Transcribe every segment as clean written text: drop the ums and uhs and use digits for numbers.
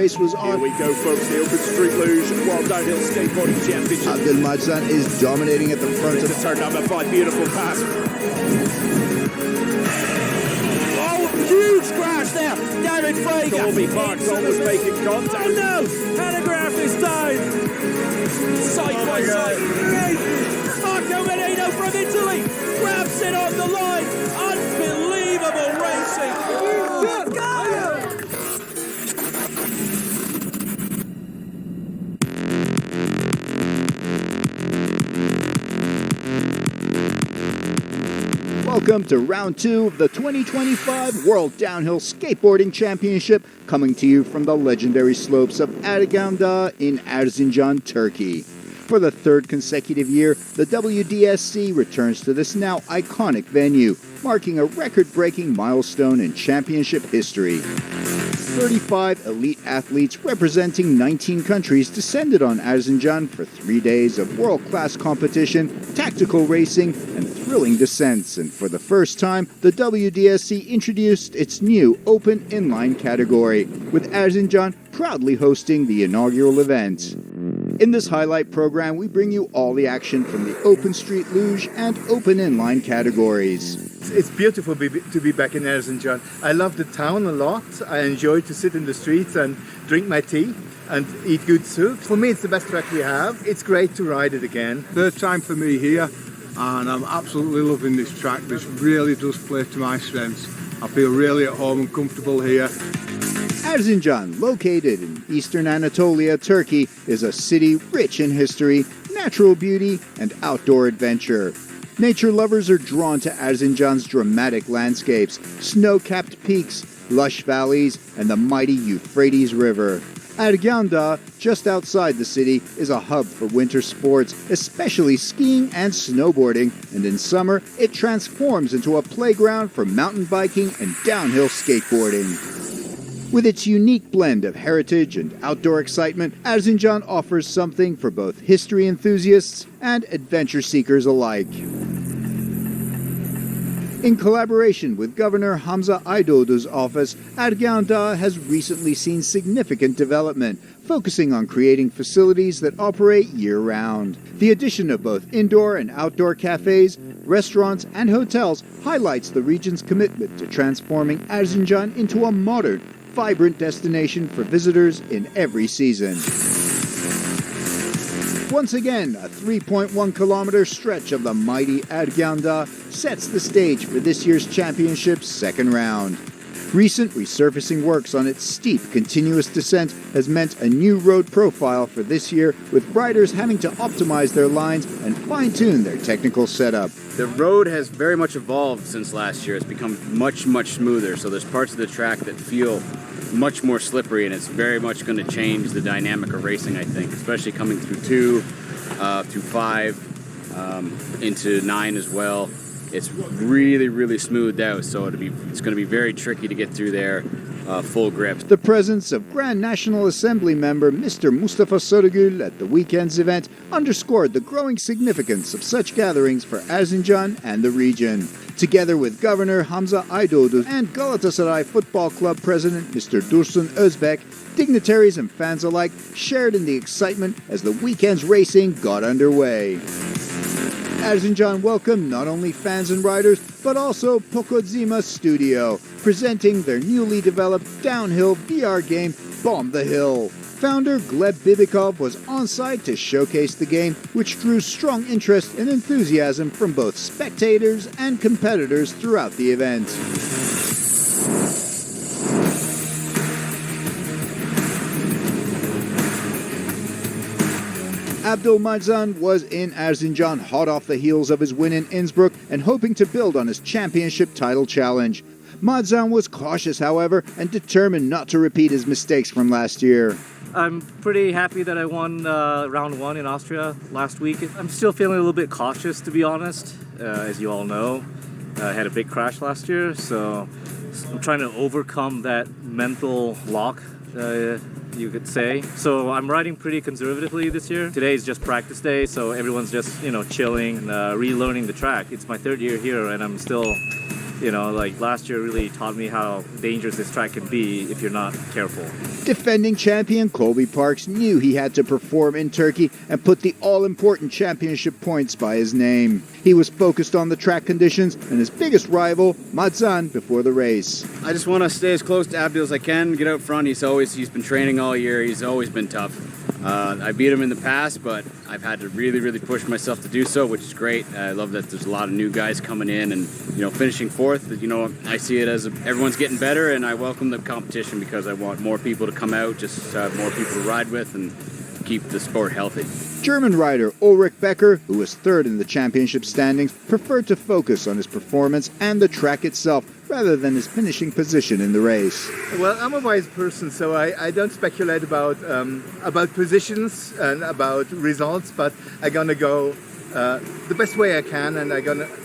race was on. Here we go, folks. The Open Street Luge World Downhill Skateboarding Championship. Abdelmajdan is dominating at the front of the turn number 5. Beautiful pass. Oh, huge crash there. David Frager. Colby Parks almost making contact. Oh no! Telegraph is down. Side by side. Marco Menino from Italy grabs it on the line. Unbelievable racing. Welcome to round 2 of the 2025 World Downhill Skateboarding Championship, coming to you from the legendary slopes of Erzincan in Erzincan, Turkey. For the third consecutive year, the WDSC returns to this now iconic venue, marking a record-breaking milestone in championship history. 35 elite athletes representing 19 countries descended on Erzincan for 3 days of world-class competition, tactical racing, and thrilling descents. And for the first time, the WDSC introduced its new open inline category, with Erzincan proudly hosting the inaugural event. In this highlight program, we bring you all the action from the Open Street Luge and Open Inline categories. It's beautiful to be back in Erzincan. I love the town a lot. I enjoy to sit in the streets and drink my tea and eat good soup. For me, it's the best track we have. It's great to ride it again. Third time for me here, and I'm absolutely loving this track. This really does play to my strengths. I feel really at home and comfortable here. Erzincan, located in eastern Anatolia, Turkey, is a city rich in history, natural beauty, and outdoor adventure. Nature lovers are drawn to Erzincan's dramatic landscapes, snow-capped peaks, lush valleys, and the mighty Euphrates River. Erzincan, just outside the city, is a hub for winter sports, especially skiing and snowboarding, and in summer, it transforms into a playground for mountain biking and downhill skateboarding. With its unique blend of heritage and outdoor excitement, Erzincan offers something for both history enthusiasts and adventure seekers alike. In collaboration with Governor Hamza Aydoğdu's office, Erzincan has recently seen significant development, focusing on creating facilities that operate year-round. The addition of both indoor and outdoor cafes, restaurants, and hotels highlights the region's commitment to transforming Erzincan into a modern, vibrant destination for visitors in every season. Once again, a 3.1-kilometer stretch of the mighty Erzincan sets the stage for this year's championship's second round. Recent resurfacing works on its steep, continuous descent has meant a new road profile for this year, with riders having to optimize their lines and fine-tune their technical setup. The road has very much evolved since last year. It's become much, much smoother, so there's parts of the track that feel much more slippery, and it's very much going to change the dynamic of racing, I think, especially coming through 2, through 5, into 9 as well. It's really, really smoothed out, so it's going to be very tricky to get through there full grip. The presence of Grand National Assembly member Mr. Mustafa Sarıgül at the weekend's event underscored the growing significance of such gatherings for Erzincan and the region. Together with Governor Hamza Aydoğdu and Galatasaray Football Club President Mr. Dursun Özbek, dignitaries and fans alike shared in the excitement as the weekend's racing got underway. Erzincan welcomed not only fans and riders, but also Pocodzima Studio, presenting their newly developed downhill VR game, Bomb the Hill. Founder Gleb Bibikov was on site to showcase the game, which drew strong interest and enthusiasm from both spectators and competitors throughout the event. Abdelmajdan was in Erzincan hot off the heels of his win in Innsbruck and hoping to build on his championship title challenge. Majdan was cautious, however, and determined not to repeat his mistakes from last year. I'm pretty happy that I won round 1 in Austria last week. I'm still feeling a little bit cautious, to be honest. As you all know, I had a big crash last year, so I'm trying to overcome that mental block, you could say. So I'm riding pretty conservatively this year. Today is just practice day, so everyone's just, chilling and relearning the track. It's my third year here, and I'm still You know, like last year really taught me how dangerous this track can be if you're not careful. Defending champion Colby Parks knew he had to perform in Turkey and put the all-important championship points by his name. He was focused on the track conditions and his biggest rival, Madzan, before the race. I just want to stay as close to Abdul as I can, get out front. He's been training all year. He's always been tough. I beat him in the past, but I've had to really push myself to do so, which is great. I love that there's a lot of new guys coming in and, finishing fourth. I see it as everyone's getting better, and I welcome the competition because I want more people to come out, just more people to ride with and keep the sport healthy. German rider Ulrich Becker, who was third in the championship standings, preferred to focus on his performance and the track itself rather than his finishing position in the race. Well, I'm a wise person, so I don't speculate about positions and about results, but I'm gonna go the best way I can, and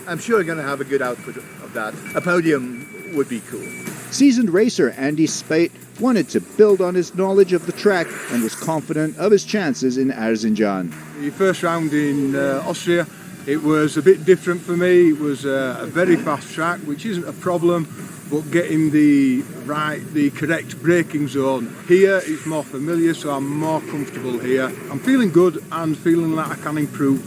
I'm sure I'm gonna have a good output of that. A podium would be cool. Seasoned racer Andy Spate wanted to build on his knowledge of the track and was confident of his chances in Erzincan. The first round in Austria, it was a bit different for me. It was a very fast track, which isn't a problem, but getting the correct braking zone here is more familiar, so I'm more comfortable here. I'm feeling good and feeling like I can improve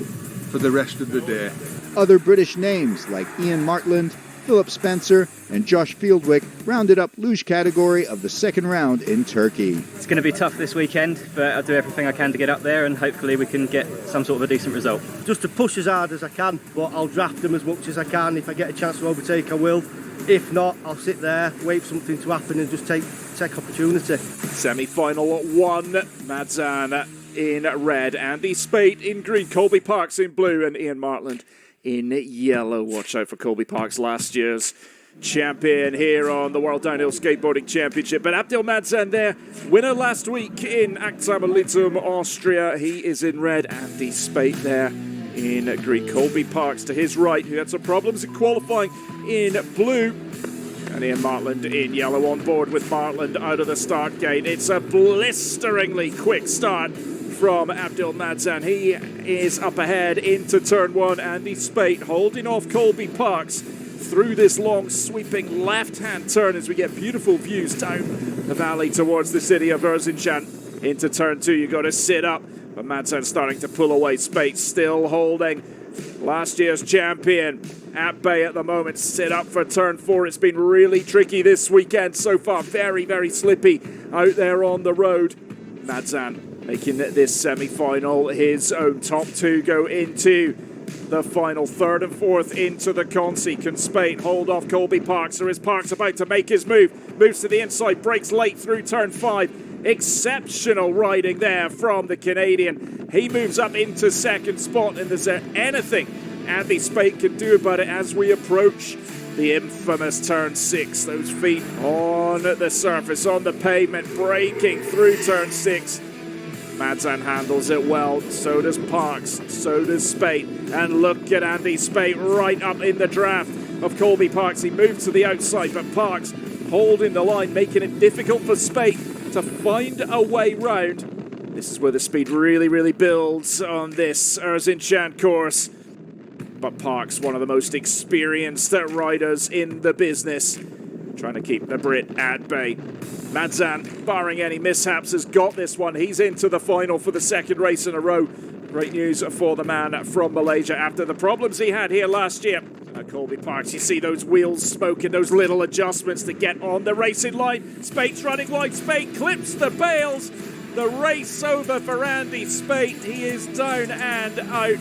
for the rest of the day. Other British names like Ian Martland, Philip Spencer and Josh Fieldwick rounded up luge category of the second round in Turkey. It's going to be tough this weekend, but I'll do everything I can to get up there and hopefully we can get some sort of a decent result. Just to push as hard as I can, but I'll draft them as much as I can. If I get a chance to overtake, I will. If not, I'll sit there, wait for something to happen and just take opportunity. Semi-final 1, Madzan in red, Andy Spate in green, Colby Parks in blue and Ian Martland in yellow. Watch out for Colby Parks, last year's champion here on the World Downhill Skateboarding Championship. But Abdel Madzan there, winner last week in Aksamalitum, Austria. He is in red. Andy Spate there in green. Colby Parks to his right, who had some problems in qualifying, in blue. And Ian Martland in yellow, on board with Martland out of the start gate. It's a blisteringly quick start from Abdel Madzan. He is up ahead into turn 1. Andy Spate holding off Colby Parks through this long sweeping left-hand turn as we get beautiful views down the valley towards the city of Erzincan. Into turn 2, you got to sit up, but Madzan starting to pull away. Spate still holding. Last year's champion at bay at the moment. Sit up for turn 4. It's been really tricky this weekend so far. Very slippy out there on the road. Madzan making this semi-final his own. Top 2 go into the final. 3rd and 4th into the Consi. Can Spate hold off Colby Parks, or is Parks about to make his move? Moves to the inside, breaks late through turn 5. Exceptional riding there from the Canadian. He moves up into 2nd spot, and is there anything Andy Spate can do about it as we approach the infamous turn 6? Those feet on the surface, on the pavement, breaking through turn 6. Madzan handles it well, so does Parks, so does Spate. And look at Andy Spate right up in the draft of Colby Parks. He moves to the outside, but Parks holding the line, making it difficult for Spate to find a way round. This is where the speed really builds on this Erzincan course. But Parks, one of the most experienced riders in the business, trying to keep the Brit at bay. Madzan, barring any mishaps, has got this one. He's into the final for the 2nd race in a row. Great news for the man from Malaysia after the problems he had here last year. Colby Parks, you see those wheels smoking, those little adjustments to get on the racing line. Spate's running wide. Spate clips the bales. The race over for Andy Spate. He is down and out.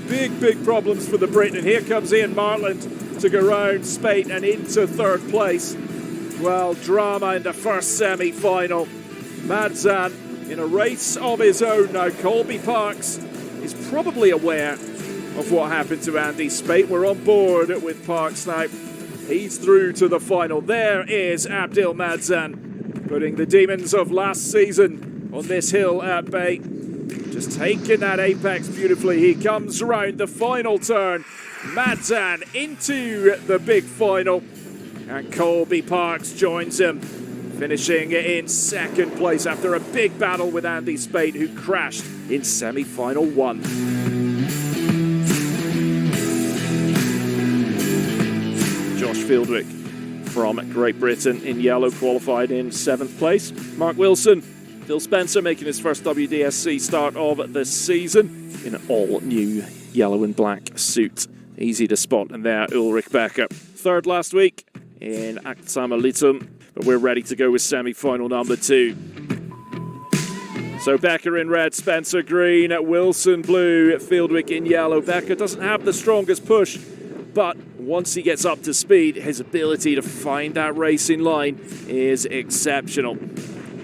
Big problems for the Brit. And here comes Ian Martland to go round Spate and into 3rd place. Well, drama in the first semi-final. Madzan in a race of his own now. Colby Parks is probably aware of what happened to Andy Spate. We're on board with Parks now. He's through to the final. There is Abdel Madzan, putting the demons of last season on this hill at bay. Just taking that apex beautifully. He comes round the final turn. Madzan into the big final. And Colby Parks joins him, finishing in 2nd place after a big battle with Andy Spate, who crashed in semi-final 1. Josh Fieldwick from Great Britain in yellow qualified in 7th place. Mark Wilson, Phil Spencer making his first WDSC start of the season in an all-new yellow and black suit. Easy to spot. And there, Ulrich Becker. 3rd last week in Aksamalitum, but we're ready to go with semi-final number 2. So Becker in red, Spencer green, Wilson blue, Fieldwick in yellow. Becker doesn't have the strongest push, but once he gets up to speed, his ability to find that racing line is exceptional.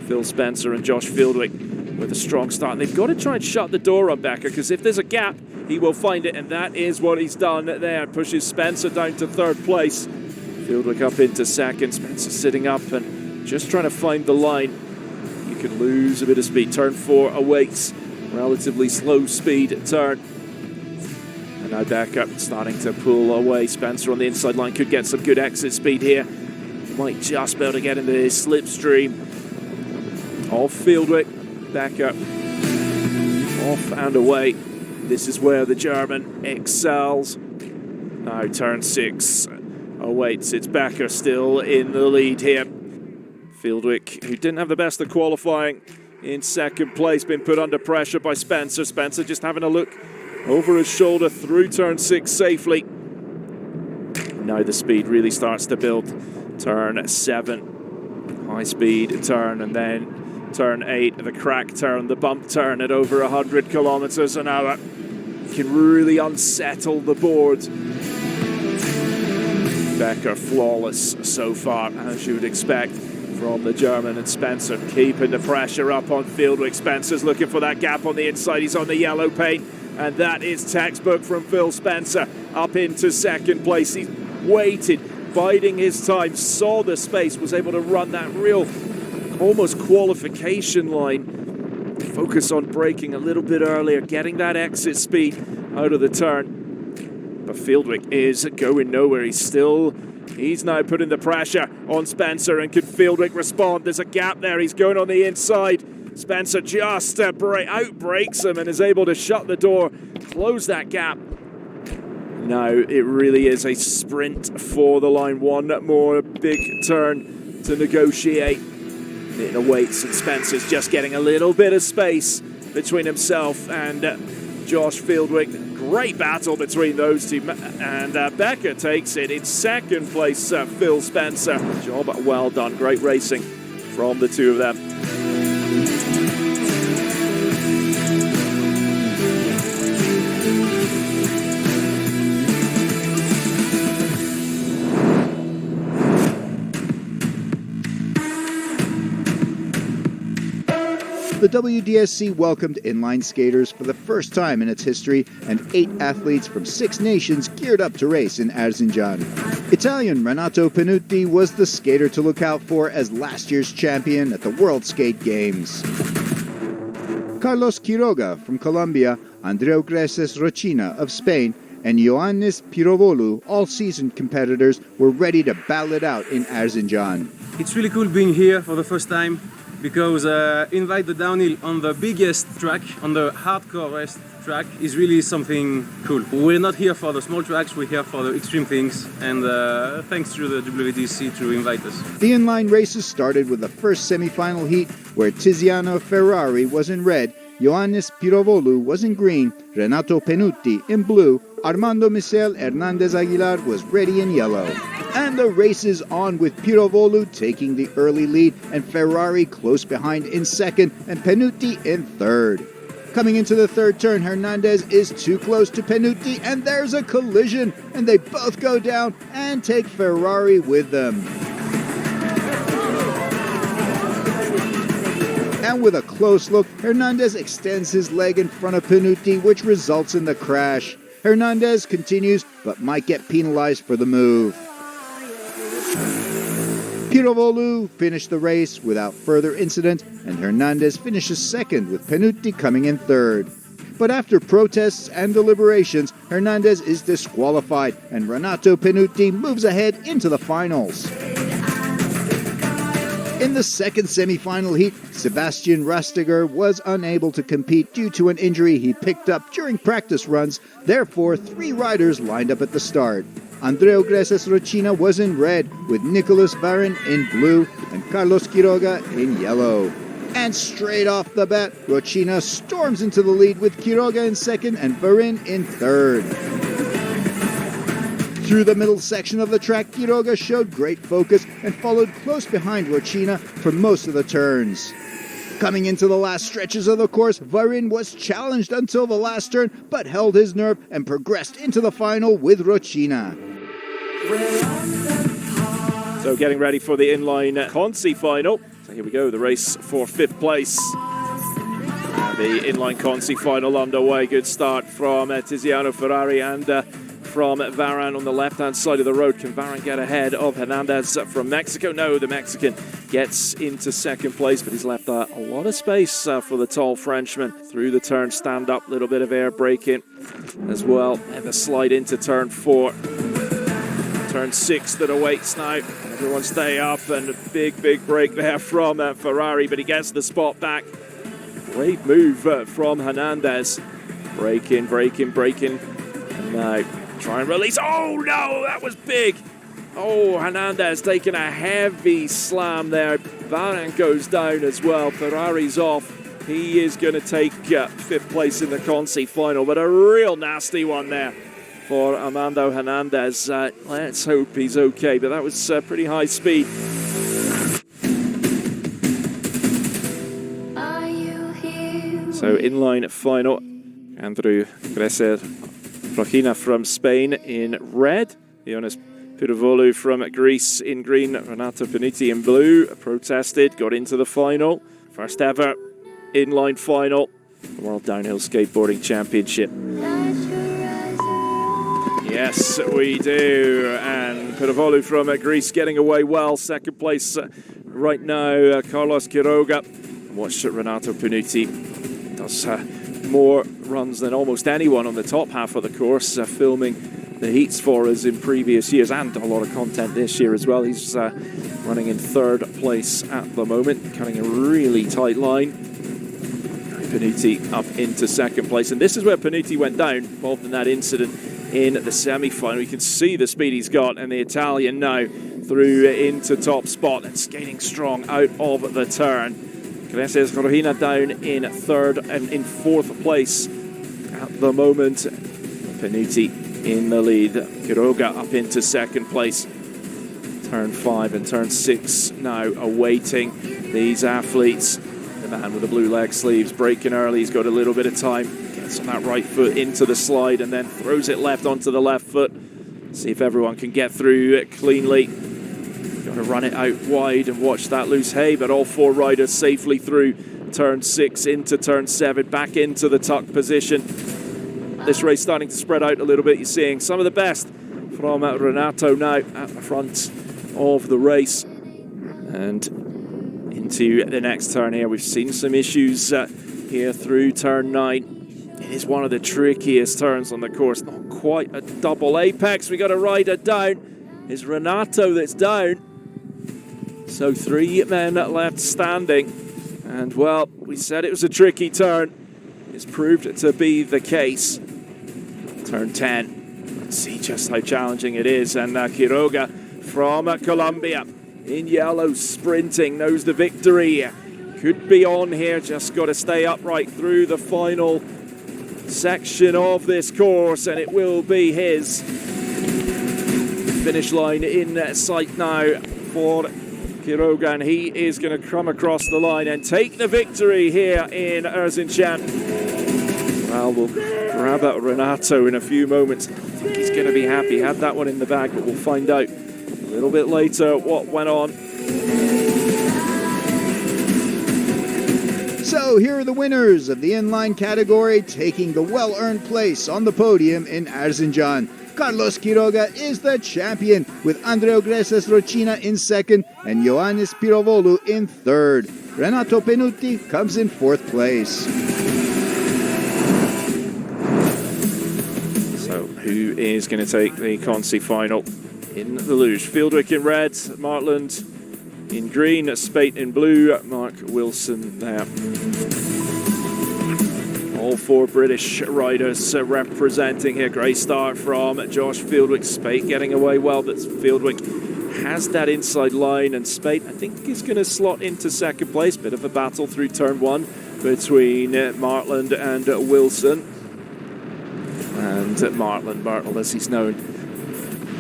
Phil Spencer and Josh Fieldwick with a strong start. And they've got to try and shut the door on Becker, because if there's a gap, he will find it, and that is what he's done there. Pushes Spencer down to 3rd place. Fieldwick up into 2nd. Spencer sitting up and just trying to find the line. You could lose a bit of speed. Turn 4 awaits. Relatively slow speed turn. And now Becker starting to pull away. Spencer on the inside line could get some good exit speed here. Might just be able to get into the slipstream of Fieldwick. Becker off and away. This is where the German excels. Now turn 6 awaits. It's Becker still in the lead here. Fieldwick, who didn't have the best of qualifying, in 2nd place, been put under pressure by Spencer. Spencer just having a look over his shoulder through turn 6 safely. Now the speed really starts to build. Turn 7, high speed turn, and then turn 8, the crack turn, the bump turn at over 100 kilometers an hour. Can really unsettle the board. Becker flawless so far, as you would expect from the German, and Spencer keeping the pressure up on Fieldwick. Spencer's looking for that gap on the inside. He's on the yellow paint, and that is textbook from Phil Spencer. Up into 2nd place. He waited, biding his time, saw the space, was able to run that real almost qualification line. Focus on braking a little bit earlier, getting that exit speed out of the turn. But Fieldwick is going nowhere. He's now putting the pressure on Spencer, and can Fieldwick respond? There's a gap there. He's going on the inside. Spencer just outbrakes him and is able to shut the door, close that gap. Now it really is a sprint for the line. One more big turn to negotiate. It awaits, and Spencer's just getting a little bit of space between himself and Josh Fieldwick. Great battle between those two, and Becker takes it in 2nd place. Phil Spencer, job well done. Great racing from the two of them. The WDSC welcomed inline skaters for the first time in its history, and 8 athletes from 6 nations geared up to race in Erzincan. Italian Renato Panutti was the skater to look out for as last year's champion at the World Skate Games. Carlos Quiroga from Colombia, Andreu Greses Rochina of Spain, and Ioannis Pirovolu, all-season competitors, were ready to battle it out in Erzincan. It's really cool being here for the first time, because invite the downhill on the biggest track, on the hardcore race track, is really something cool. We're not here for the small tracks, we're here for the extreme things, and thanks to the WDSC to invite us. The inline races started with the first semi-final heat, where Tiziano Ferrari was in red, Ioannis Pirovolu was in green, Renato Panutti in blue, Armando Michel Hernandez Aguilar was ready in yellow. And the race is on, with Pirovolu taking the early lead and Ferrari close behind in 2nd and Panutti in 3rd. Coming into the 3rd turn, Hernandez is too close to Panutti, and there's a collision, and they both go down and take Ferrari with them. And with a close look, Hernandez extends his leg in front of Panutti, which results in the crash. Hernandez continues, but might get penalized for the move. Pirovolu finished the race without further incident, and Hernandez finishes 2nd, with Panutti coming in 3rd. But after protests and deliberations, Hernandez is disqualified, and Renato Panutti moves ahead into the finals. In the 2nd semi-final heat, Sebastian Rastiger was unable to compete due to an injury he picked up during practice runs. Therefore, 3 riders lined up at the start. Andreu Greses Rocina was in red, with Nicholas Varin in blue and Carlos Quiroga in yellow. And straight off the bat, Rocina storms into the lead with Quiroga in second and Varin in third. Through the middle section of the track, Quiroga showed great focus and followed close behind Rocina for most of the turns. Coming into the last stretches of the course, Varin was challenged until the last turn, but held his nerve and progressed into the final with Rocina. So getting ready for the inline Consi final. So here we go, the race for 5th place. The inline Consi final underway. Good start from Tiziano Ferrari and from Varan on the left-hand side of the road. Can Varan get ahead of Hernandez from Mexico? No, the Mexican gets into 2nd place, but he's left a lot of space for the tall Frenchman. Through the turn, stand up, little bit of air braking as well. And the slide into turn 4. Turn 6 that awaits now. Everyone stay up, and a big break there from Ferrari, but he gets the spot back. Great move from Hernandez. Braking. And now try and release. Oh no, that was big. Oh, Hernandez taking a heavy slam there. Varan goes down as well. Ferrari's off. He is going to take 5th place in the Consi final, but a real nasty one there for Armando Hernandez. Let's hope he's okay, but that was pretty high speed. So inline final, Andrew Greser Rocina from Spain in red, Ioannis Pirovolu from Greece in green, Renato Panutti in blue, protested, got into the final. First ever inline final, the World Downhill Skateboarding Championship. Yes, we do, and Pirovolu from Greece getting away well. 2nd place right now, Carlos Quiroga. Watch Renato Panutti does more runs than almost anyone on the top half of the course, filming the heats for us in previous years, and a lot of content this year as well. He's running in 3rd place at the moment, cutting a really tight line. Panutti up into 2nd place, and this is where Panutti went down, involved in that incident in the semi-final. You can see the speed he's got, and the Italian now through into top spot and skating strong out of the turn. Greses Rocina down in 3rd and in 4th place at the moment. Panutti in the lead. Quiroga up into 2nd place. Turn 5 and turn 6 now awaiting these athletes. The man with the blue leg sleeves braking early. He's got a little bit of time. Gets on that right foot into the slide and then throws it left onto the left foot. See if everyone can get through it cleanly. Got to run it out wide and watch that loose hay, but all 4 riders safely through turn 6 into turn 7, back into the tuck position. This race starting to spread out a little bit. You're seeing some of the best from Renato now at the front of the race. And into the next turn here, we've seen some issues here through turn 9. It is one of the trickiest turns on the course. Not quite a double apex. We got a rider down. It's Renato that's down. So 3 men left standing. And well, we said it was a tricky turn. It's proved to be the case. Turn 10. Let's see just how challenging it is. And Quiroga from Colombia in yellow, sprinting, knows the victory. Could be on here, just got to stay upright through the final section of this course, and it will be his. Finish line in sight now for Quiroga, and he is going to come across the line and take the victory here in Erzincan. Well, we'll grab at Renato in a few moments. I think he's going to be happy. Had that one in the bag, but we'll find out a little bit later what went on. So here are the winners of the inline category, taking the well-earned place on the podium in Erzincan. Carlos Quiroga is the champion, with Andreu Greses Rocina in 2nd and Ioannis Pirovolu in 3rd. Renato Panutti comes in 4th place. So who is going to take the Consi final in the luge? Fieldwick in red, Martland in green, Spate in blue, Mark Wilson there. All four British riders representing here. Great start from Josh Fieldwick. Spate getting away well, but Fieldwick has that inside line, and Spate, I think, is going to slot into second place. Bit of a battle through turn one between Martland and Wilson. And Martland, as he's known,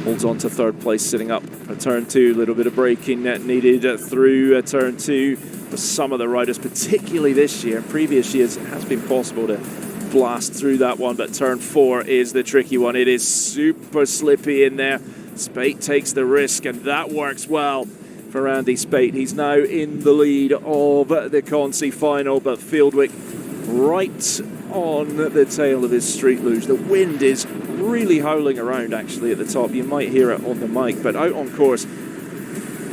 holds on to third place, sitting up for turn two. A little bit of braking needed through turn two. For some of the riders, particularly this year, in previous years, it has been possible to blast through that one, but turn four is the tricky one. It is super slippy in there. Spate takes the risk, and that works well for Andy Spate. He's now in the lead of the Consi final, but Fieldwick right on the tail of his Street Luge. The wind is really howling around, actually, at the top. You might hear it on the mic, but out on course.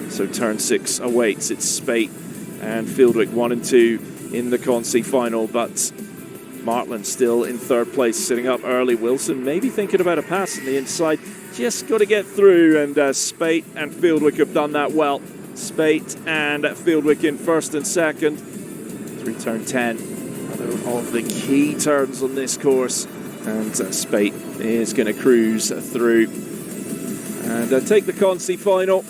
So turn six awaits. It's Spate and Fieldwick 1 and 2 in the Consi final, but Martland still in third place, sitting up early. Wilson maybe thinking about a pass on the inside, just got to get through, and Spate and Fieldwick have done that well. Spate and Fieldwick in first and second through turn 10, another of the key turns on this course, and Spate is going to cruise through and take the Consi final.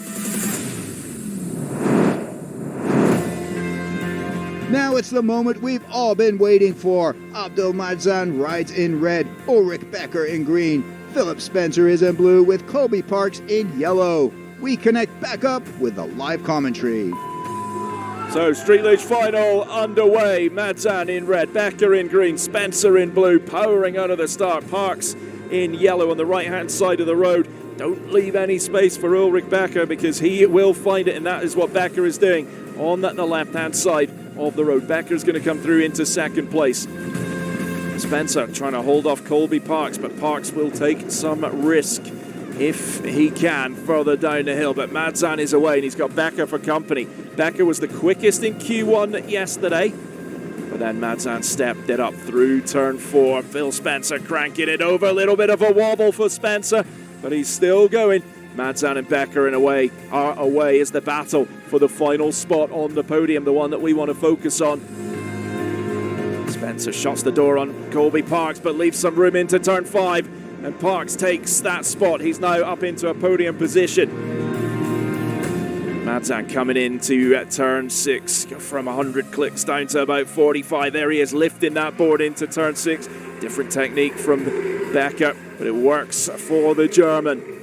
Now it's the moment we've all been waiting for. Abdul Madzan rides in red, Ulrich Becker in green, Philip Spencer is in blue with Colby Parks in yellow. We connect back up with the live commentary. So Street Luge final underway. Madzan in red, Becker in green, Spencer in blue, powering out of the start. Parks in yellow on the right-hand side of the road. Don't leave any space for Ulrich Becker, because he will find it, and that is what Becker is doing on the left-hand side of the road. Becker's going to come through into second place. Spencer trying to hold off Colby Parks, but Parks will take some risk if he can further down the hill. But Madzan is away, and he's got Becker for company. Becker was the quickest in Q1 yesterday, but then Madzan stepped it up through turn four. Phil Spencer cranking it over. A little bit of a wobble for Spencer, but he's still going. Madzan and Becker are away as the battle for the final spot on the podium, the one that we want to focus on. Spencer shuts the door on Colby Parks, but leaves some room into turn five, and Parks takes that spot. He's now up into a podium position. Madzan coming into turn six from 100 clicks down to about 45. There he is, lifting that board into turn six. Different technique from Becker, but it works for the German.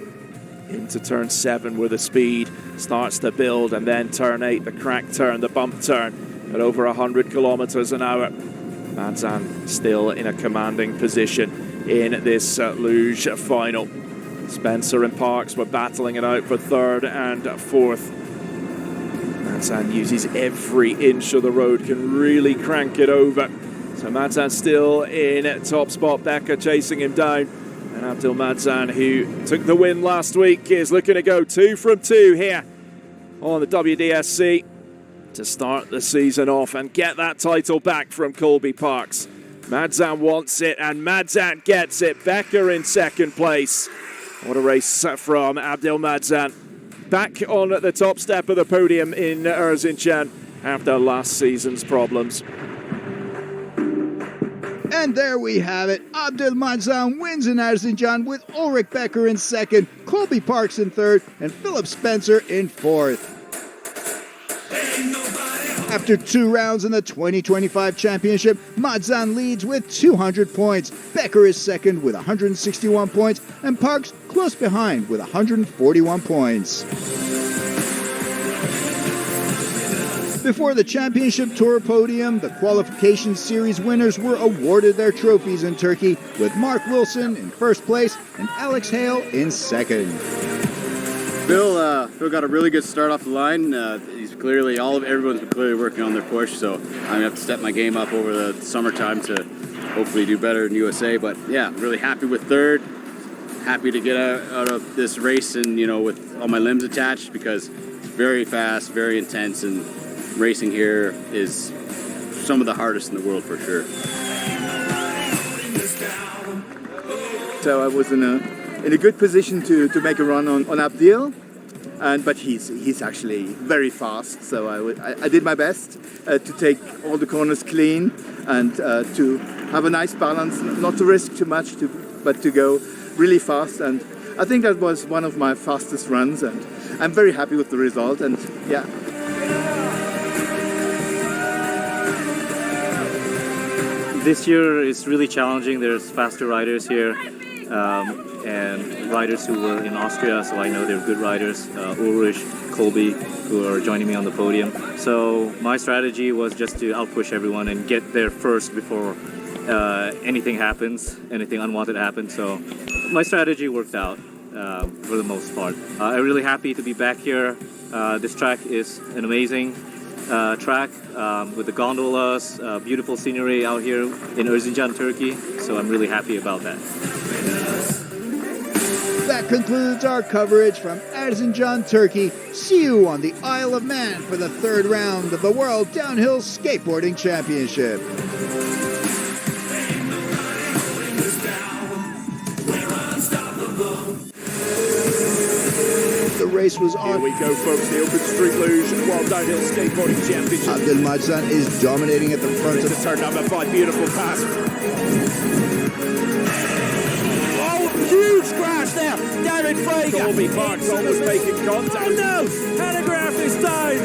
Into turn 7 where the speed starts to build, and then turn 8, the crack turn, the bump turn at over 100 kilometers an hour. Madzan still in a commanding position in this luge final. Spencer and Parks were battling it out for third and fourth. Madzan uses every inch of the road, can really crank it over. So Madzan still in top spot, Becker chasing him down. And Abdul Madzan, who took the win last week, is looking to go 2 from 2 here on the WDSC to start the season off and get that title back from Colby Parks. Madzan wants it, and Madzan gets it. Becker in second place. What a race from Abdul Madzan. Back on the top step of the podium in Erzincan after last season's problems. And there we have it. Abdul Madzan wins in Erzincan with Ulrich Becker in second, Colby Parks in third, and Philip Spencer in fourth. After 2 rounds in the 2025 championship, Madzan leads with 200 points. Becker is second with 161 points, and Parks close behind with 141 points. Before the championship tour podium, the qualification series winners were awarded their trophies in Turkey, with Mark Wilson in first place and Alex Hale in second. Phil got a really good start off the line. Everyone's been clearly working on their push, so I'm gonna have to step my game up over the summertime to hopefully do better in USA. But yeah, really happy with third. Happy to get out of this race and with all my limbs attached, because it's very fast, very intense, and racing here is some of the hardest in the world for sure. So I was in a good position to make a run on Abdil, but he's actually very fast. So I did my best to take all the corners clean and to have a nice balance, not to risk too much, but to go really fast. And I think that was one of my fastest runs, and I'm very happy with the result. And yeah. This year is really challenging. There's faster riders here and riders who were in Austria, so I know they're good riders. Ulrich, Colby, who are joining me on the podium. So my strategy was just to outpush everyone and get there first before anything happens, anything unwanted happens. So my strategy worked out for the most part. I'm really happy to be back here. This track is an amazing track with the gondolas, beautiful scenery out here in Erzincan, Turkey. So I'm really happy about that. That concludes our coverage from Erzincan, Turkey. See you on the Isle of Man for the third round of the World Downhill Skateboarding Championship. The race was on. Here we go, folks. The Open Street Luge World Downhill Skateboarding Championship. Abdelmajsan is dominating at the front of the turn number 5. Beautiful pass. Huge crash there, David Frager. Colby Parks almost making contact. Oh no, Telegraph is down.